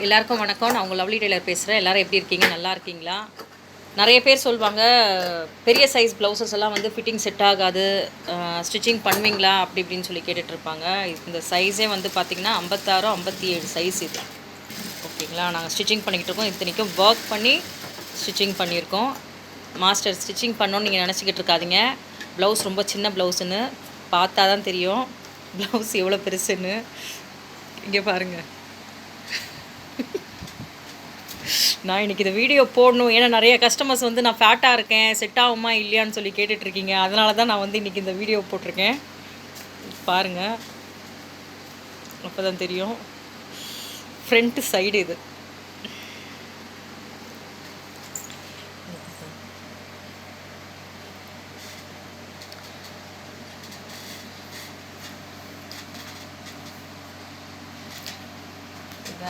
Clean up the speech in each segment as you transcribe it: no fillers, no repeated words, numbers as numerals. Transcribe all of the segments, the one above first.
எல்லாருக்கும் வணக்கம். நான் உங்கள் லவ்லி டெய்லர் பேசுகிறேன். எல்லோரும் எப்படி இருக்கீங்க? நல்லா இருக்கீங்களா? நிறைய பேர் சொல்லுவாங்க, பெரிய சைஸ் ப்ளவுசஸ் எல்லாம் வந்து ஃபிட்டிங் செட் ஆகாது, ஸ்டிச்சிங் பண்ணுவீங்களா அப்படி இப்படின்னு சொல்லி கேட்டுட்ருப்பாங்க. இந்த சைஸே வந்து பார்த்திங்கன்னா 56 57 சைஸ் இது. ஓகேங்களா? நாங்கள் ஸ்டிச்சிங் பண்ணிக்கிட்டு இருக்கோம். இத்தனைக்கும் ஒர்க் பண்ணி ஸ்டிச்சிங் பண்ணியிருக்கோம். மாஸ்டர் ஸ்டிச்சிங் பண்ணோன்னு நீங்கள் நினச்சிக்கிட்டு இருக்காதீங்க. ப்ளவுஸ் ரொம்ப சின்ன ப்ளவுஸுன்னு பார்த்தா தான் தெரியும் ப்ளவுஸ் எவ்வளோ பெருசுன்னு. இங்கே பாருங்கள். நான் இன்றைக்கி இந்த வீடியோ போடணும், ஏன்னா நிறைய கஸ்டமர்ஸ் வந்து நான் ஃபேட்டாக இருக்கேன், செட் ஆகுமா இல்லையான்னு சொல்லி கேட்டுட்ருக்கீங்க. அதனால தான் நான் வந்து இன்றைக்கி இந்த வீடியோ போட்டிருக்கேன். பாருங்கள், அப்போ தான் தெரியும். ஃப்ரண்ட்டு சைடு இது.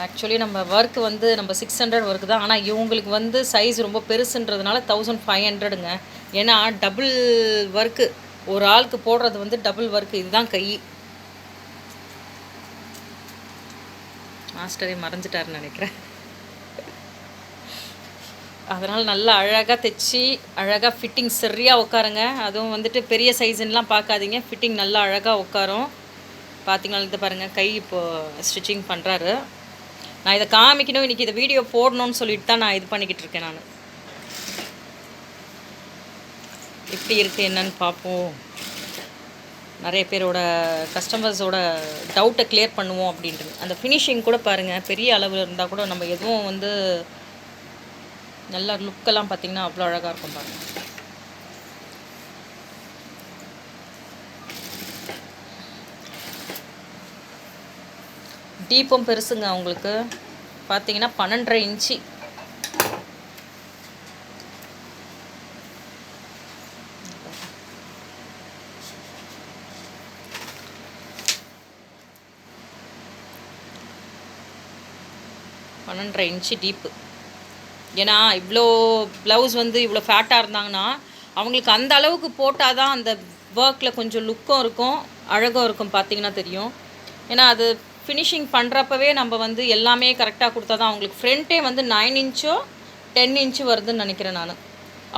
ஆக்சுவலி நம்ம ஒர்க்கு வந்து நம்ம 600 ஒர்க்கு தான். ஆனால் இவங்களுக்கு வந்து சைஸ் ரொம்ப பெருசுன்றதுனால 1500ங்க. ஏன்னா டபுள் ஒர்க்கு, ஒரு ஆளுக்கு போடுறது வந்து டபுள் ஒர்க்கு. இதுதான் கை. மாஸ்டரே மறைஞ்சிட்டாருன்னு நினைக்கிறேன். அதனால் நல்லா அழகாக தைச்சி அழகாக ஃபிட்டிங் சரியாக உட்காருங்க. அதுவும் வந்துட்டு பெரிய சைஸுன்னெலாம் பார்க்காதீங்க, ஃபிட்டிங் நல்லா அழகாக உட்காரும். பார்த்தீங்கன்னா இது பாருங்கள், கை இப்போது ஸ்டிச்சிங் பண்ணுறாரு. நான் இதை காமிக்கணும், இன்றைக்கி இதை வீடியோ போடணும்னு சொல்லிட்டு தான் நான் இது பண்ணிக்கிட்டு இருக்கேன். நான் எப்படி இருக்குது என்னன்னு பார்ப்போம். நிறைய பேரோட கஸ்டமர்ஸோட டவுட்டை கிளியர் பண்ணுவோம் அப்படின்றது. அந்த ஃபினிஷிங் கூட பாருங்கள், பெரிய அளவில் இருந்தால் கூட நம்ம எதுவும் வந்து நல்ல லுக்கெல்லாம் பார்த்திங்கன்னா அவ்வளோ அழகாக இருக்கும் பாருங்கள். டீப்பும் பெருசுங்க. அவங்களுக்கு பார்த்தீங்கன்னா 12.5 இன்ச்சு. இன்ச்சு டீப்பு. ஏன்னா இவ்வளோ ப்ளவுஸ் வந்து இவ்வளோ ஃபேட்டாக இருந்தாங்கன்னா அவங்களுக்கு அந்த அளவுக்கு போட்டால் தான் அந்த ஒர்க்கில் கொஞ்சம் லுக்கும் இருக்கும், அழகும் இருக்கும். பார்த்திங்கன்னா தெரியும். ஏன்னா அது ஃபினிஷிங் பண்ணுறப்பவே நம்ம வந்து எல்லாமே கரெக்டாக கொடுத்தா தான் அவங்களுக்கு. ஃப்ரண்ட்டே வந்து 9 இன்ச்சோ 10 இன்ச்சு வருதுன்னு நினைக்கிறேன் நான்.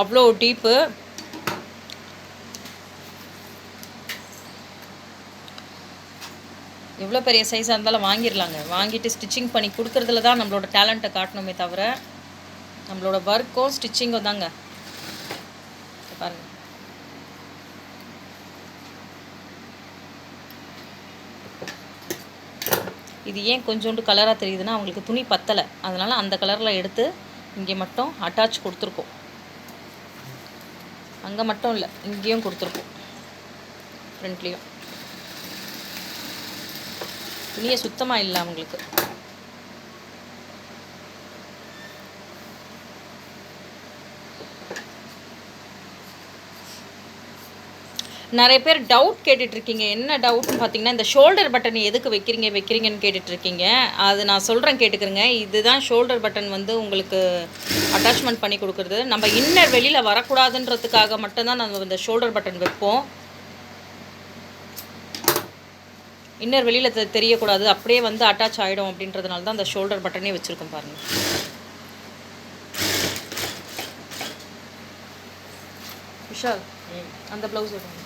அவ்வளோ டீப்பு. எவ்வளோ பெரிய சைஸாக இருந்தாலும் வாங்கிடலாங்க. வாங்கிட்டு ஸ்டிச்சிங் பண்ணி கொடுக்குறதுல தான் நம்மளோட டேலண்ட்டை காட்டணுமே தவிர நம்மளோட ஒர்க்கும் ஸ்டிச்சிங்கும் தாங்க. பாருங்கள், இது ஏன் கொஞ்சோண்டு கலராக தெரியுதுன்னா அவங்களுக்கு துணி பத்தலை, அதனால் அந்த கலரில் எடுத்து இங்கே மட்டும் அட்டாச் கொடுத்துருக்கோம். அங்கே மட்டும் இல்லை, இங்கேயும் கொடுத்துருக்கோம், ஃப்ரண்ட்லேயும். துணியை சுத்தமாக இல்லை அவங்களுக்கு. நிறைய பேர் டவுட் கேட்டுட்ருக்கீங்க. என்ன டவுட்னு பார்த்தீங்கன்னா, இந்த ஷோல்டர் பட்டன் எதுக்கு வைக்கிறீங்கன்னு கேட்டுட்ருக்கீங்க. அது நான் சொல்கிறேன், கேட்டுக்கிறேங்க. இதுதான் ஷோல்டர் பட்டன் வந்து உங்களுக்கு அட்டாச்மெண்ட் பண்ணி கொடுக்குறது. நம்ம இன்னர் வெளியில் வரக்கூடாதுன்றதுக்காக மட்டும்தான் நம்ம இந்த ஷோல்டர் பட்டன் வைப்போம். இன்னர் வெளியில் தெரியக்கூடாது, அப்படியே வந்து அட்டாச் ஆகிடும் அப்படின்றதுனால தான் அந்த ஷோல்டர் பட்டனே வச்சுருக்கோம் பாருங்கள். விஷால், அந்த ப்ளவுஸ் எடுங்க.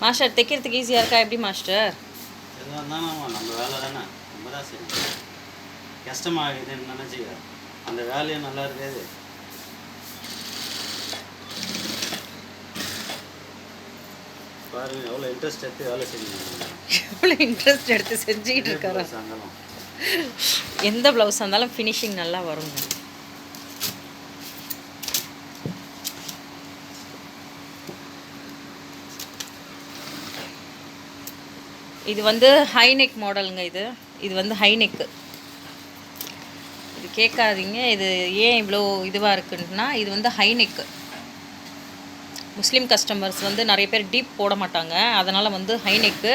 மாஸ்டர் தைக்கிறதுக்கு ஈஸியாக இருக்கா எப்படி மாஸ்டர்? நம்ம வேலை தானே, நம்ம தான் சரி. கஷ்டமாகுதுன்னு நினச்சிக்க, அந்த வேலையும் நல்லா இருக்காது. பாருங்க எவ்வளோ இன்ட்ரெஸ்ட் எடுத்து வேலை செஞ்சுருக்காங்க. எவ்வளோ இன்ட்ரெஸ்ட் எடுத்து செஞ்சுக்கிட்டு இருக்காரு. எந்த ப்ளவுஸாக இருந்தாலும் ஃபினிஷிங் நல்லா வருங்க. இது வந்து ஹைநெக் மாடலுங்க. இது வந்து ஹைநெக்கு. இது கேட்காதீங்க, இது ஏன் இவ்வளோ இதுவாக இருக்குன்னா, இது வந்து ஹைநெக்கு. முஸ்லீம் கஸ்டமர்ஸ் வந்து நிறைய பேர் டீப் போட மாட்டாங்க, அதனால் வந்து ஹைநெக்கு.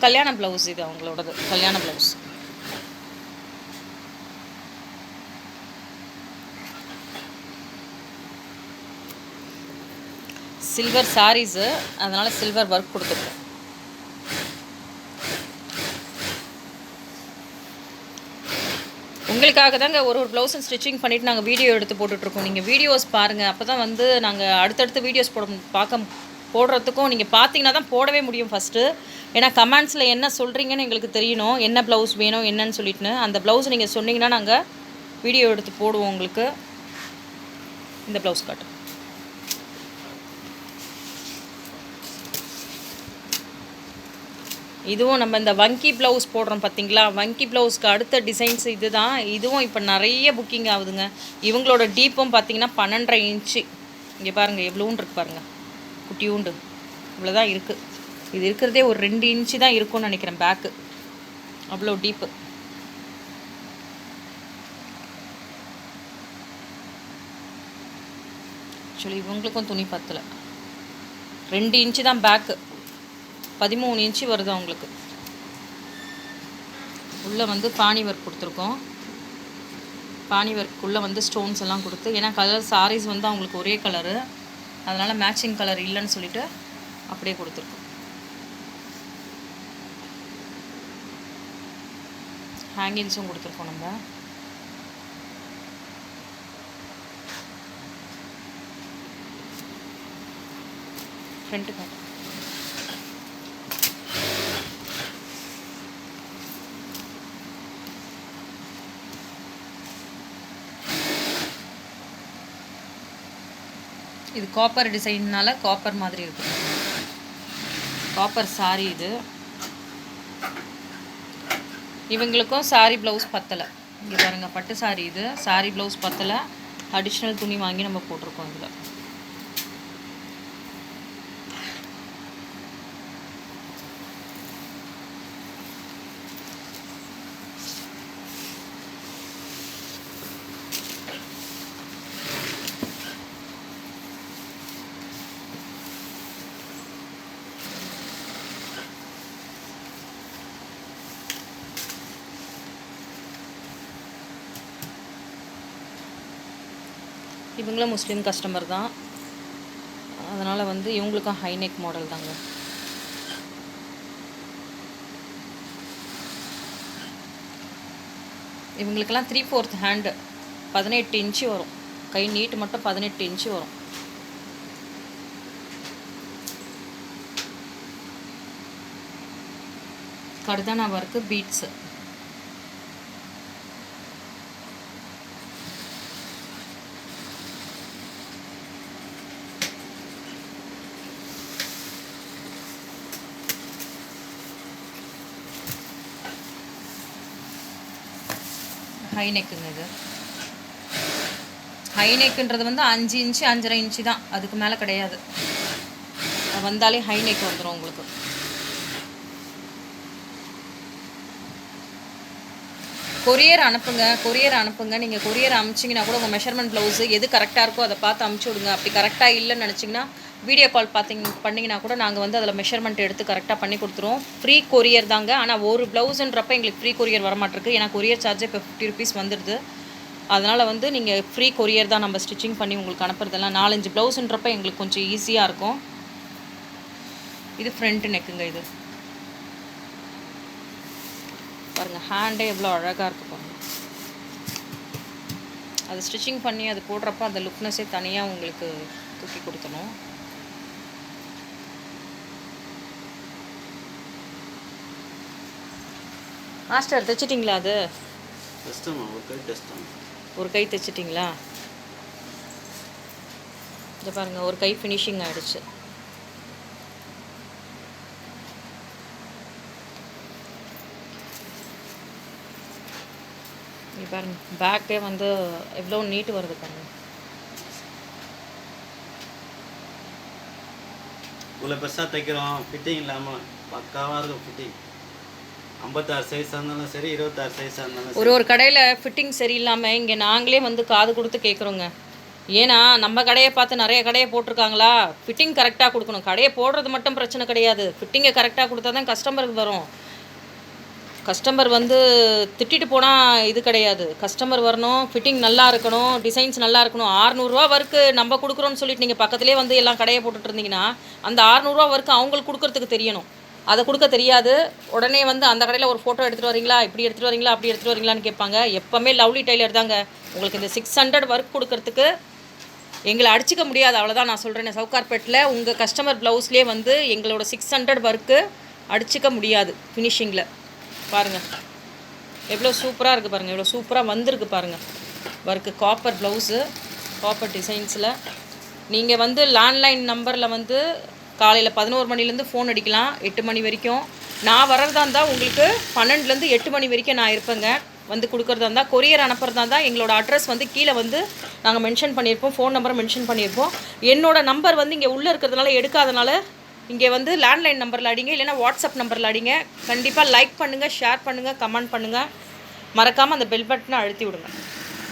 கல்யாண ப்ளவுஸ் இது அவங்களோடது, கல்யாண ப்ளவுஸ். சில்வர் சாரீஸு, அதனால் சில்வர் ஒர்க் கொடுத்துருக்கேன். உங்களுக்காக தாங்க ஒரு ப்ளவுஸும் ஸ்டிச்சிங் பண்ணிவிட்டு நாங்கள் வீடியோ எடுத்து போட்டுட்ருக்கோம். நீங்கள் வீடியோஸ் பாருங்கள். அப்போ தான் வந்து நாங்கள் அடுத்தடுத்து வீடியோஸ் போடுறதுக்கும் நீங்கள் பார்த்தீங்கன்னா தான் போடவே முடியும் ஃபஸ்ட்டு. ஏன்னா கமெண்ட்ஸில் என்ன சொல்கிறீங்கன்னு எங்களுக்கு தெரியணும். என்ன ப்ளவுஸ் வேணும் என்னன்னு சொல்லிட்டுன்னு அந்த ப்ளவுஸ் நீங்கள் சொன்னீங்கன்னா நாங்கள் வீடியோ எடுத்து போடுவோம் உங்களுக்கு. இந்த ப்ளவுஸ் காட்டு. இதுவும் நம்ம இந்த வங்கி ப்ளவுஸ் போடுறோம் பார்த்தீங்களா, வங்கி ப்ளவுஸ்க்கு அடுத்த டிசைன்ஸ் இது தான். இதுவும் இப்போ நிறைய புக்கிங் ஆகுதுங்க. இவங்களோட டீப்பும் பார்த்தீங்கன்னா 12.5 இன்ச்சு. இங்கே பாருங்கள் எவ்வளோன்னு இருக்குது பாருங்கள், குட்டியூண்டு இவ்வளோதான் இருக்குது. இது இருக்கிறதே ஒரு 2 இன்ச்சு தான் இருக்கும்னு நினைக்கிறேன் பேக்கு, அவ்வளோ டீப்பு. ஆக்சுவலி இவங்களுக்கும் துணி பத்தலை, 2 இன்ச்சு தான் பேக்கு, 13 இன்ச்சு வருது அவங்களுக்கு. உள்ளே வந்து பானி ஒர்க் கொடுத்துருக்கோம். பானி ஒர்க்குள்ளே வந்து ஸ்டோன்ஸ் எல்லாம் கொடுத்து, ஏன்னா கலர் சாரீஸ் வந்து அவங்களுக்கு ஒரே கலரு, அதனால் மேட்சிங் கலர் இல்லைன்னு சொல்லிட்டு அப்படியே கொடுத்துருக்கோம். ஹேங்கிங்ஸும் கொடுத்துருக்கோம் நம்ம. ஃப்ரண்ட்டு காட்டு. இது காப்பர் டிசைன்னால காப்பர் மாதிரி இருக்குது. காப்பர் சாரி இது. இவங்களுக்கும் சாரி ப்ளவுஸ் பத்தலை. இங்கே பாருங்கள், பட்டு சாரி இது. சாரி ப்ளவுஸ் பத்தலை, அடிஷ்னல் துணி வாங்கி நம்ம போட்டிருக்கோம் இதில். இவங்களும் முஸ்லீம் கஸ்டமர் தான், அதனால் வந்து இவங்களுக்கும் ஹைநெக் மாடல் தாங்க. இவங்களுக்கெல்லாம் 3/4 ஹேண்டு 18 இன்ச்சு வரும். கை நீட்டு மட்டும் 18 இன்ச்சு வரும். கடுதானா ஒர்க்கு, பீட்ஸு. ஹைநெக்குங்க இது. ஹைநெக்குன்றது வந்து 5 இன்ச்சு 5.5 இன்ச்சு தான், அதுக்கு மேலே கிடையாது. வந்தாலே ஹைநெக் வந்துடும் உங்களுக்கு. கொரியர் அனுப்புங்க, கொரியர் அனுப்புங்க. நீங்கள் கொரியர் அனுப்பிச்சிங்கன்னா கூட உங்கள் மெஷர்மெண்ட் ப்ளவுஸு எது கரெக்டாக இருக்கோ அதை பார்த்து அனுப்பிச்சி விடுங்க. அப்படி கரெக்டாக இல்லைன்னு நினச்சிங்கன்னா வீடியோ கால் பண்ணிங்கன்னா கூட நாங்கள் வந்து அதில் மெஷர்மெண்ட் எடுத்து கரெக்டாக பண்ணி கொடுத்துருவோம். ஃப்ரீ கொரியர் தாங்க. ஆனால் ஒரு ப்ளவுஸுன்றப்ப எங்களுக்கு ஃப்ரீ கொரியர் வரமாட்டிருக்கு. ஏன்னா கொரியர் சார்ஜே இப்போ 50 ருபீஸ் வந்துடுது. அதனால் வந்து நீங்கள் ஃப்ரீ கொரியர் தான் நம்ம ஸ்டிச்சிங் பண்ணி உங்களுக்கு அனுப்புறதெல்லாம். 4-5 ப்ளவுஸுன்றப்ப எங்களுக்கு கொஞ்சம் ஈஸியாக இருக்கும். இது ஃப்ரண்ட் நெக்குங்க. இது பாருங்கள், ஹேண்டே எவ்வளோ அழகாக இருக்குது பாருங்கள். அது ஸ்டிச்சிங் பண்ணி அது போடுறப்ப அந்த லுக்னஸே தனியாக உங்களுக்கு தூக்கி கொடுத்தணும். மாஸ்டர் தைச்சிட்டிங்களா? அது ஒரு கை தைச்சிட்டிங்களா? இதை பாருங்கள், ஒரு கை ஃபினிஷிங் ஆகிடுச்சு. பாருங்க, பேக்கே வந்து எவ்வளோ நீட்டு வருது பாருங்க. இவ்வளோ பெருசாக தைக்கிறோம், ஃபிட்டிங் இல்லாமல் பக்காவாக இருக்கும். ஃபிட்டிங் 56 சைஸாக இருந்தாலும் சரி, 26 சைஸாக இருந்தாலும் சரி. ஒரு கடையில் ஃபிட்டிங் சரியில்லாமல் இங்கே நாங்களே வந்து காது கொடுத்து கேட்குறோங்க. ஏன்னா நம்ம கடையை பார்த்து நிறைய கடையை போட்டிருக்காங்களா, ஃபிட்டிங் கரெக்டாக கொடுக்கணும். கடையை போடுறது மட்டும் பிரச்சனை கிடையாது, ஃபிட்டிங்கை கரெக்டாக கொடுத்தா தான் கஸ்டமருக்கு வரும். கஸ்டமர் வந்து திட்டிட்டு போனால் இது கிடையாது. கஸ்டமர் வரணும், ஃபிட்டிங் நல்லா இருக்கணும், டிசைன்ஸ் நல்லா இருக்கணும். 600 ரூபா ஒர்க்கு நம்ம கொடுக்குறோன்னு சொல்லிட்டு நீங்கள் பக்கத்துலேயே வந்து எல்லாம் கடையை போட்டுட்டு இருந்தீங்கன்னா அந்த 600 ரூபா ஒர்க்கு அவங்களுக்கு கொடுக்குறதுக்கு தெரியணும். அதை கொடுக்க தெரியாது. உடனே வந்து அந்த கடையில் ஒரு ஃபோட்டோ எடுத்துகிட்டு வரீங்களா, இப்படி எடுத்துகிட்டு வரீங்களா, அப்படி எடுத்துகிட்டு வரீங்களான்னு கேட்பாங்க. எப்போவுமே லவ்லி டெய்லர் தாங்க உங்களுக்கு இந்த 600 ஒர்க் கொடுக்கறதுக்கு எங்களை அடிச்சிக்க முடியாது. அவ்வளோதான் நான் சொல்கிறேன். சவுகார்பேட்டில் உங்கள் கஸ்டமர் ப்ளவுஸ்லேயே வந்து எங்களோட 600 ஒர்க்கு அடிச்சிக்க முடியாது. ஃபினிஷிங்கில் பாருங்கள் எவ்வளோ சூப்பராக இருக்குது பாருங்கள், எவ்வளோ சூப்பராக வந்திருக்கு பாருங்கள் ஒர்க்கு. காப்பர் ப்ளவுஸு, காப்பர் டிசைன்ஸில். நீங்கள் வந்து லேண்ட்லைன் நம்பரில் வந்து காலையில் 11 மணிலேருந்து ஃபோன் அடிக்கலாம் 8 மணி வரைக்கும். நான் வர்றதா இருந்தால் உங்களுக்கு 12லேருந்து 8 மணி வரைக்கும் நான் இருப்பேங்க. வந்து கொடுக்குறதா இருந்தால், கொரியர் அனுப்புறதா இருந்தால் எங்களோட அட்ரஸ் வந்து கீழே வந்து நாங்கள் மென்ஷன் பண்ணியிருப்போம், ஃபோன் நம்பரை மென்ஷன் பண்ணியிருப்போம். என்னோடய நம்பர் வந்து இங்கே உள்ளே இருக்கிறதுனால எடுக்காதனால இங்கே வந்து லேண்ட்லைன் நம்பரில் அடிங்க, இல்லைனா வாட்ஸ்அப் நம்பரில் அடிங்க. கண்டிப்பாக லைக் பண்ணுங்கள், ஷேர் பண்ணுங்கள், கமெண்ட் பண்ணுங்கள். மறக்காமல் அந்த பெல் பட்டனை அழுத்தி விடுங்க.